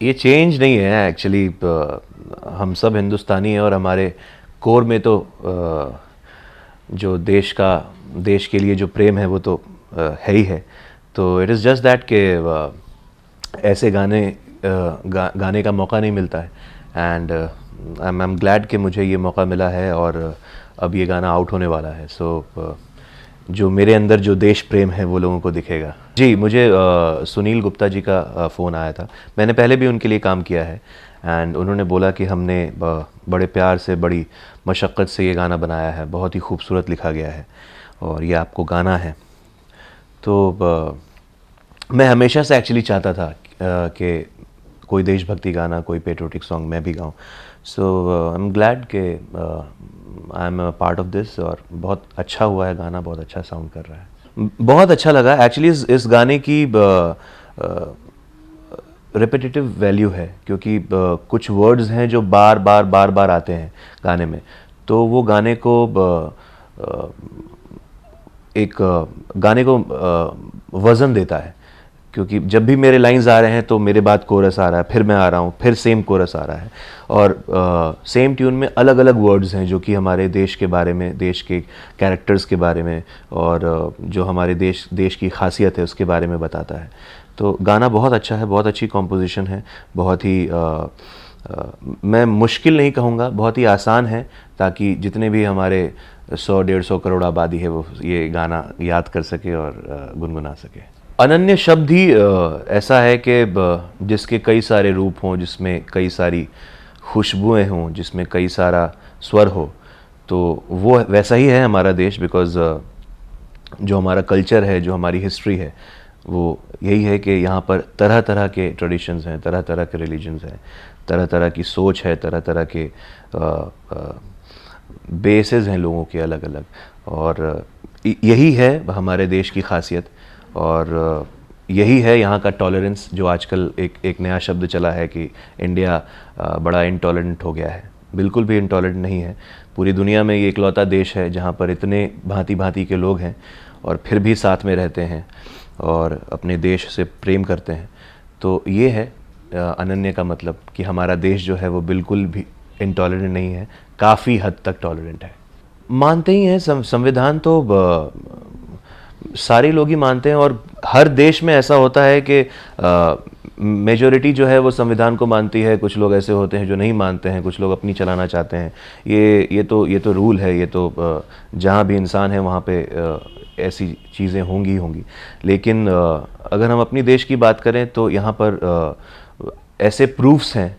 ये चेंज नहीं है एक्चुअली। हम सब हिंदुस्तानी हैं और हमारे कोर में तो जो देश के लिए जो प्रेम है वो तो है ही है। तो इट इज़ जस्ट दैट कि ऐसे गाने का मौका नहीं मिलता है। एंड आई एम ग्लैड कि मुझे ये मौका मिला है और अब ये गाना आउट होने वाला है। सो जो मेरे अंदर जो देश प्रेम है वो लोगों को दिखेगा। जी, मुझे सुनील गुप्ता जी का फ़ोन आया था। मैंने पहले भी उनके लिए काम किया है एंड उन्होंने बोला कि हमने बड़े प्यार से, बड़ी मशक्क़त से ये गाना बनाया है, बहुत ही खूबसूरत लिखा गया है और ये आपको गाना है। तो मैं हमेशा से एक्चुअली चाहता था कि कोई देशभक्ति गाना, कोई पेट्रियोटिक सॉन्ग मैं भी गाऊं। सो आई एम ग्लैड कि I am a part of this और बहुत अच्छा हुआ है गाना, बहुत अच्छा साउंड कर रहा है। बहुत अच्छा लगा एक्चुअली। इस गाने की रिपीटेटिव वैल्यू है क्योंकि कुछ वर्ड्स हैं जो बार बार आते हैं गाने में, तो वो गाने को गाने को वज़न देता है। क्योंकि जब भी मेरे लाइंस आ रहे हैं तो मेरे बाद कोरस आ रहा है, फिर मैं आ रहा हूँ, फिर सेम कोरस आ रहा है और सेम ट्यून में अलग अलग वर्ड्स हैं जो कि हमारे देश के बारे में, देश के कैरेक्टर्स के बारे में और जो हमारे देश की खासियत है उसके बारे में बताता है। तो गाना बहुत अच्छा है, बहुत अच्छी कॉम्पोजिशन है, बहुत ही मैं मुश्किल नहीं कहूँगा, बहुत ही आसान है, ताकि जितने भी हमारे 100-150 करोड़ आबादी है वो ये गाना याद कर सके और गुनगुना सके। अनन्य शब्द ही ऐसा है कि जिसके कई सारे रूप हों, जिसमें कई सारी खुशबुएं हों, जिसमें कई सारा स्वर हो, तो वो वैसा ही है हमारा देश। बिकॉज़ जो हमारा कल्चर है, जो हमारी हिस्ट्री है, वो यही है कि यहाँ पर तरह तरह के ट्रेडिशंस हैं, तरह तरह के रिलीजन्स हैं, तरह तरह की सोच है, तरह तरह के बेसेस हैं लोगों के अलग अलग, और यही है हमारे देश की खासियत। और यही है यहाँ का टॉलरेंस, जो आजकल एक नया शब्द चला है कि इंडिया बड़ा इंटॉलरेंट हो गया है। बिल्कुल भी इंटॉलरेंट नहीं है। पूरी दुनिया में ये इकलौता देश है जहाँ पर इतने भांति भांति के लोग हैं और फिर भी साथ में रहते हैं और अपने देश से प्रेम करते हैं। तो ये है अनन्य का मतलब, कि हमारा देश जो है वो बिल्कुल भी इंटॉलरेंट नहीं है, काफ़ी हद तक टॉलरेंट है। मानते ही हैं संविधान तो सारे लोग ही मानते हैं, और हर देश में ऐसा होता है कि मेजॉरिटी जो है वो संविधान को मानती है, कुछ लोग ऐसे होते हैं जो नहीं मानते हैं, कुछ लोग अपनी चलाना चाहते हैं। ये तो रूल है, ये तो जहाँ भी इंसान है वहाँ पे ऐसी चीज़ें होंगी। लेकिन अगर हम अपनी देश की बात करें तो यहाँ पर ऐसे प्रूफ्स हैं,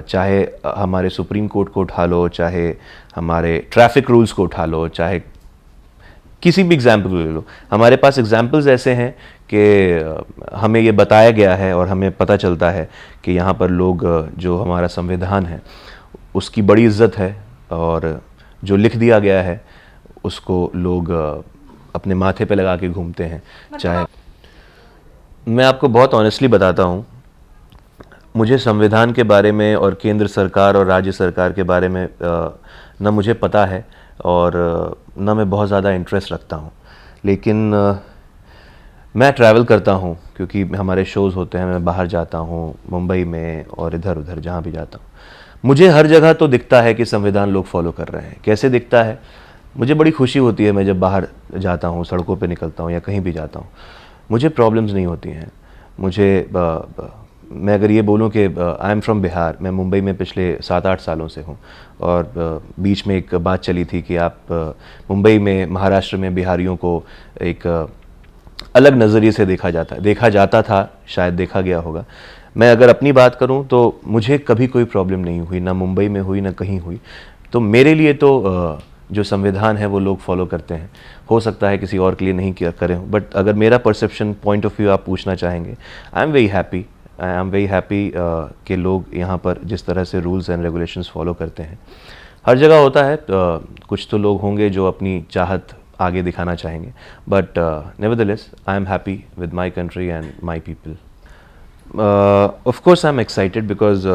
चाहे हमारे सुप्रीम कोर्ट को उठा लो, चाहे हमारे ट्रैफिक रूल्स को उठा लो, चाहे किसी भी एग्जाम्पल ले लो, हमारे पास एग्जाम्पल्स ऐसे हैं कि हमें ये बताया गया है और हमें पता चलता है कि यहाँ पर लोग, जो हमारा संविधान है उसकी बड़ी इज्जत है, और जो लिख दिया गया है उसको लोग अपने माथे पे लगा के घूमते हैं। चाहे मैं आपको बहुत ऑनेस्टली बताता हूँ, मुझे संविधान के बारे में और केंद्र सरकार और राज्य सरकार के बारे में न मुझे पता है और न मैं बहुत ज़्यादा इंटरेस्ट रखता हूँ। लेकिन मैं ट्रैवल करता हूँ क्योंकि हमारे शोज़ होते हैं, मैं बाहर जाता हूँ, मुंबई में और इधर उधर जहाँ भी जाता हूँ, मुझे हर जगह तो दिखता है कि संविधान लोग फॉलो कर रहे हैं। कैसे दिखता है? मुझे बड़ी खुशी होती है, मैं जब बाहर जाता हूँ, सड़कों पे निकलता हूँ या कहीं भी जाता हूँ, मुझे प्रॉब्लम्स नहीं होती हैं। मैं अगर ये बोलूँ कि आई एम फ्रॉम बिहार, मैं मुंबई में पिछले 7-8 सालों से हूँ, और बीच में एक बात चली थी कि आप मुंबई में, महाराष्ट्र में बिहारियों को एक अलग नज़रिए से देखा जाता था, शायद देखा गया होगा। मैं अगर अपनी बात करूं तो मुझे कभी कोई प्रॉब्लम नहीं हुई, ना मुंबई में हुई ना कहीं हुई। तो मेरे लिए तो जो संविधान है वो लोग फॉलो करते हैं। हो सकता है किसी और के लिए नहीं किया करें, बट अगर मेरा परसेप्शन, पॉइंट ऑफ व्यू आप पूछना चाहेंगे, आई एम वेरी हैप्पी कि लोग यहाँ पर जिस तरह से रूल्स एंड रेगुलेशंस फॉलो करते हैं। हर जगह होता है, कुछ तो लोग होंगे जो अपनी चाहत आगे दिखाना चाहेंगे, but nevertheless I am happy with my country and my people. Of course I am excited because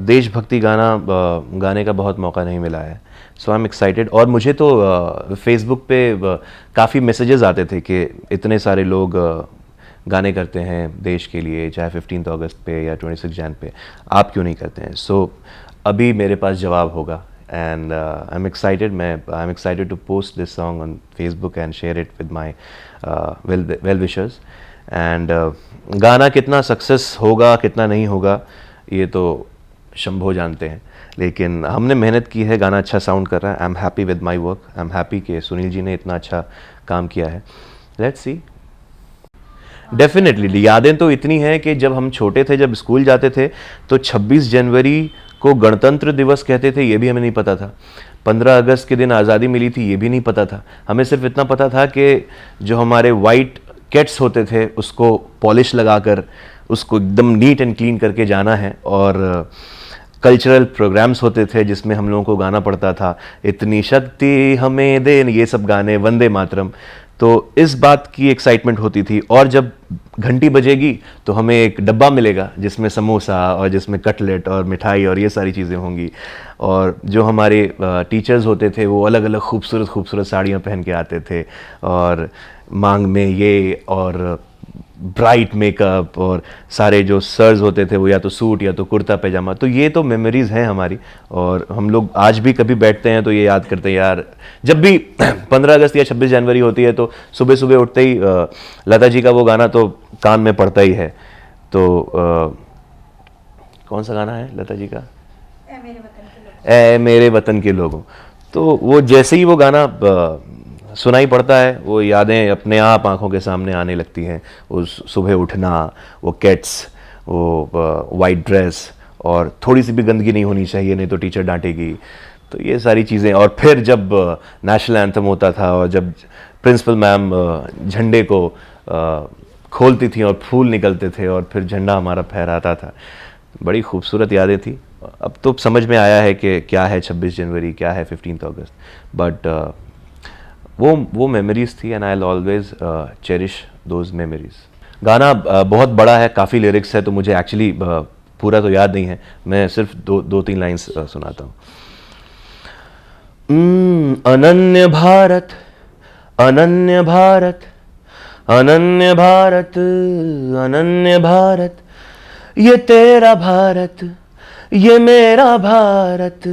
देशभक्ति गाने का बहुत मौका नहीं मिला है, सो आई एम एक्साइटेड। और मुझे तो फेसबुक पे काफ़ी मैसेजेस आते थे कि इतने सारे लोग गाने करते हैं देश के लिए, चाहे 15 अगस्त पे या 26 जैन पे, आप क्यों नहीं करते हैं? सो अभी मेरे पास जवाब होगा and I am excited to post this song on Facebook and share it with my well wishers. And गाना कितना सक्सेस होगा कितना नहीं होगा ये तो शंभो जानते हैं, लेकिन हमने मेहनत की है, गाना अच्छा साउंड कर रहा है। I am happy with my work, I am happy कि सुनील जी ने इतना अच्छा काम किया है। Let's see. डेफिनेटली यादें तो इतनी हैं कि जब हम छोटे थे, जब स्कूल जाते थे, तो 26 जनवरी को गणतंत्र दिवस कहते थे, ये भी हमें नहीं पता था। 15 अगस्त के दिन आज़ादी मिली थी, ये भी नहीं पता था। हमें सिर्फ इतना पता था कि जो हमारे वाइट कैट्स होते थे उसको पॉलिश लगाकर उसको एकदम नीट एंड क्लीन करके जाना है, और कल्चरल प्रोग्राम्स होते थे जिसमें हम लोगों को गाना पड़ता था, इतनी शक्ति हमें दे, ये सब गाने, वंदे मातरम। तो इस बात की एक्साइटमेंट होती थी। और जब घंटी बजेगी तो हमें एक डब्बा मिलेगा जिसमें समोसा और जिसमें कटलेट और मिठाई और ये सारी चीज़ें होंगी। और जो हमारे टीचर्स होते थे वो अलग अलग खूबसूरत खूबसूरत साड़ियाँ पहन के आते थे, और मांग में ये और ब्राइट मेकअप, और सारे जो सर्स होते थे वो या तो सूट या तो कुर्ता पैजामा। तो ये तो मेमोरीज़ हैं हमारी, और हम लोग आज भी कभी बैठते हैं तो ये याद करते हैं यार, जब भी 15 अगस्त या 26 जनवरी होती है तो सुबह सुबह उठते ही लता जी का वो गाना तो कान में पड़ता ही है। तो कौन सा गाना है लता जी का? ए मेरे वतन के लोगों। तो वो जैसे ही वो गाना सुनाई पड़ता है, वो यादें अपने आप आंखों के सामने आने लगती हैं। उस सुबह उठना, वो कैट्स, वो वाइट ड्रेस, और थोड़ी सी भी गंदगी नहीं होनी चाहिए नहीं तो टीचर डांटेगी। तो ये सारी चीज़ें। और फिर जब नेशनल एंथम होता था और जब प्रिंसिपल मैम झंडे को खोलती थी और फूल निकलते थे और फिर झंडा हमारा फहराता था, बड़ी खूबसूरत यादें थी। अब तो समझ में आया है कि क्या है 26 जनवरी, क्या है 15 अगस्त, बट वो मेमोरीज थी and I will always cherish those memories. गाना बहुत बड़ा है, काफ़ी लिरिक्स है, तो मुझे एक्चुअली पूरा तो याद नहीं है। मैं सिर्फ दो तीन लाइन्स सुनाता हूँ। अनन्य भारत, अनन्य भारत, अनन्य भारत, अनन्य भारत, ये तेरा भारत, ये मेरा भारत,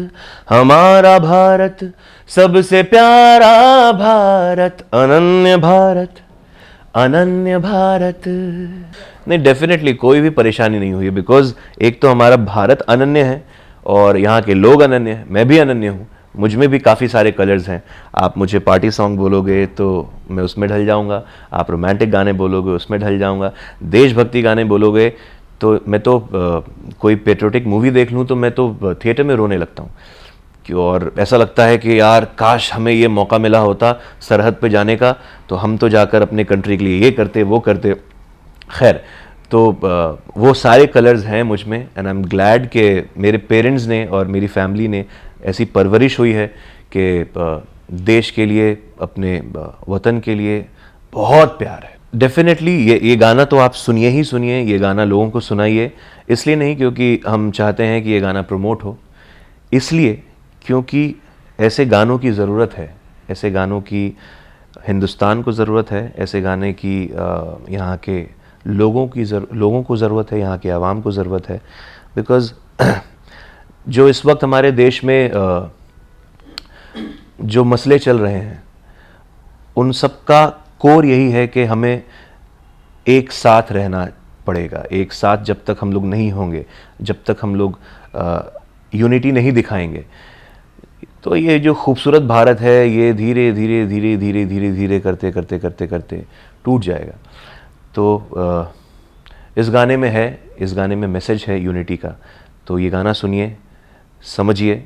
हमारा भारत, सबसे प्यारा भारत, अनन्य भारत, अनन्य भारत। नहीं, डेफिनेटली कोई भी परेशानी नहीं हुई, बिकॉज एक तो हमारा भारत अनन्य है और यहाँ के लोग अनन्य हैं। मैं भी अनन्य हूँ, मुझ में भी काफ़ी सारे कलर्स हैं। आप मुझे पार्टी सॉन्ग बोलोगे तो मैं उसमें ढल जाऊँगा, आप रोमांटिक गाने बोलोगे उसमें ढल जाऊँगा, देशभक्ति गाने बोलोगे तो मैं तो कोई पेट्रियोटिक मूवी देख लूँ तो मैं तो थिएटर में रोने लगता हूँ। और ऐसा लगता है कि यार काश हमें ये मौका मिला होता सरहद पे जाने का, तो हम तो जाकर अपने कंट्री के लिए ये करते वो करते। खैर, तो वो सारे कलर्स हैं मुझ में एंड आई एम ग्लैड कि मेरे पेरेंट्स ने और मेरी फैमिली ने ऐसी परवरिश हुई है कि देश के लिए, अपने वतन के लिए बहुत प्यार है। डेफिनेटली ये गाना तो आप सुनिए ही सुनिए, ये गाना लोगों को सुनाइए। इसलिए नहीं क्योंकि हम चाहते हैं कि ये गाना प्रमोट हो, इसलिए क्योंकि ऐसे गानों की ज़रूरत है, ऐसे गानों की हिंदुस्तान को ज़रूरत है, ऐसे गाने की यहाँ के लोगों को ज़रूरत है, यहाँ के आवाम को ज़रूरत है। बिकॉज़ जो इस वक्त हमारे देश में जो मसले चल रहे हैं उन सब का कोर यही है कि हमें एक साथ रहना पड़ेगा। एक साथ जब तक हम लोग नहीं होंगे, जब तक हम लोग यूनिटी नहीं दिखाएंगे, तो ये जो खूबसूरत भारत है ये धीरे धीरे धीरे धीरे धीरे धीरे करते करते करते करते टूट जाएगा। तो इस गाने में है, इस गाने में मैसेज है यूनिटी का। तो ये गाना सुनिए, समझिए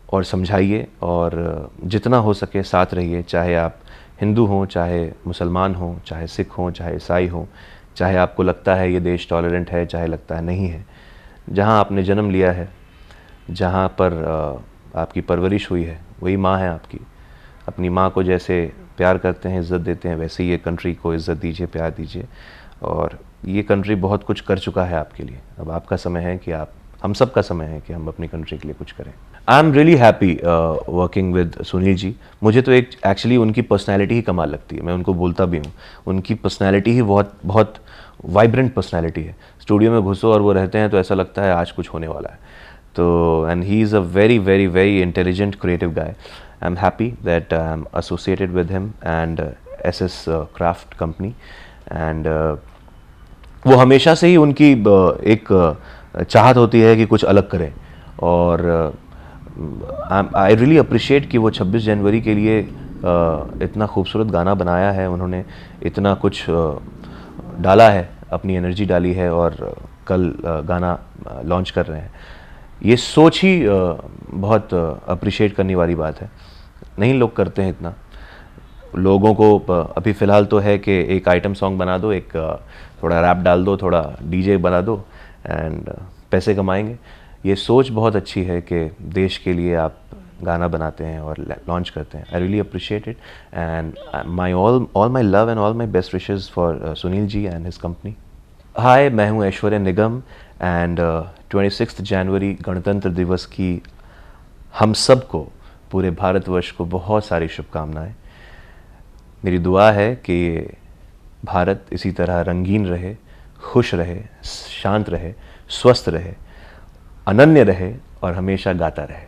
और समझाइए, और जितना हो सके साथ रहिए। चाहे आप हिंदू हों, चाहे मुसलमान हों, चाहे सिख हों, चाहे ईसाई हों, चाहे आपको लगता है ये देश टॉलरेंट है, चाहे लगता है नहीं है। जहाँ आपने जन्म लिया है, जहाँ पर आपकी परवरिश हुई है, वही माँ है आपकी। अपनी माँ को जैसे प्यार करते हैं, इज़्ज़त देते हैं, वैसे ही ये कंट्री को इज़्ज़त दीजिए, प्यार दीजिए। और ये कंट्री बहुत कुछ कर चुका है आपके लिए, अब आपका समय है कि आप हम सब का समय है कि हम अपनी कंट्री के लिए कुछ करें। I am really happy working with Sunil ji. मुझे तो एक एक्चुअली उनकी पर्सनैलिटी ही कमाल लगती है, मैं उनको बोलता भी हूँ, उनकी पर्सनैलिटी ही बहुत बहुत वाइब्रेंट पर्सनैलिटी है। स्टूडियो में घुसो और वो रहते हैं तो ऐसा लगता है आज कुछ होने वाला है। तो and he is a very very very intelligent creative guy. I am happy that I am associated with him and SS craft company. And वो हमेशा से ही उनकी एक चाहत होती है कि कुछ अलग करें। और आई रियली अप्रिशिएट कि वो 26 जनवरी के लिए इतना खूबसूरत गाना बनाया है उन्होंने, इतना कुछ डाला है, अपनी एनर्जी डाली है और कल गाना लॉन्च कर रहे हैं। ये सोच ही बहुत अप्रिशिएट करने वाली बात है। नहीं लोग करते हैं इतना। लोगों को अभी फ़िलहाल तो है कि एक आइटम सॉन्ग बना दो, एक थोड़ा रैप डाल दो, थोड़ा डीजे बना दो एंड पैसे कमाएंगे। ये सोच बहुत अच्छी है कि देश के लिए आप गाना बनाते हैं और लॉन्च करते हैं। I really appreciate it and my all my love and all my best wishes for Sunil ji and his company. Hi, मैं हूँ ऐश्वर्या निगम एंड 26 जनवरी गणतंत्र दिवस की हम सब को, पूरे भारतवर्ष को बहुत सारी शुभकामनाएं। मेरी दुआ है कि भारत इसी तरह रंगीन रहे, खुश रहे, शांत रहे, स्वस्थ रहे, अनन्य रहे और हमेशा गाता रहे।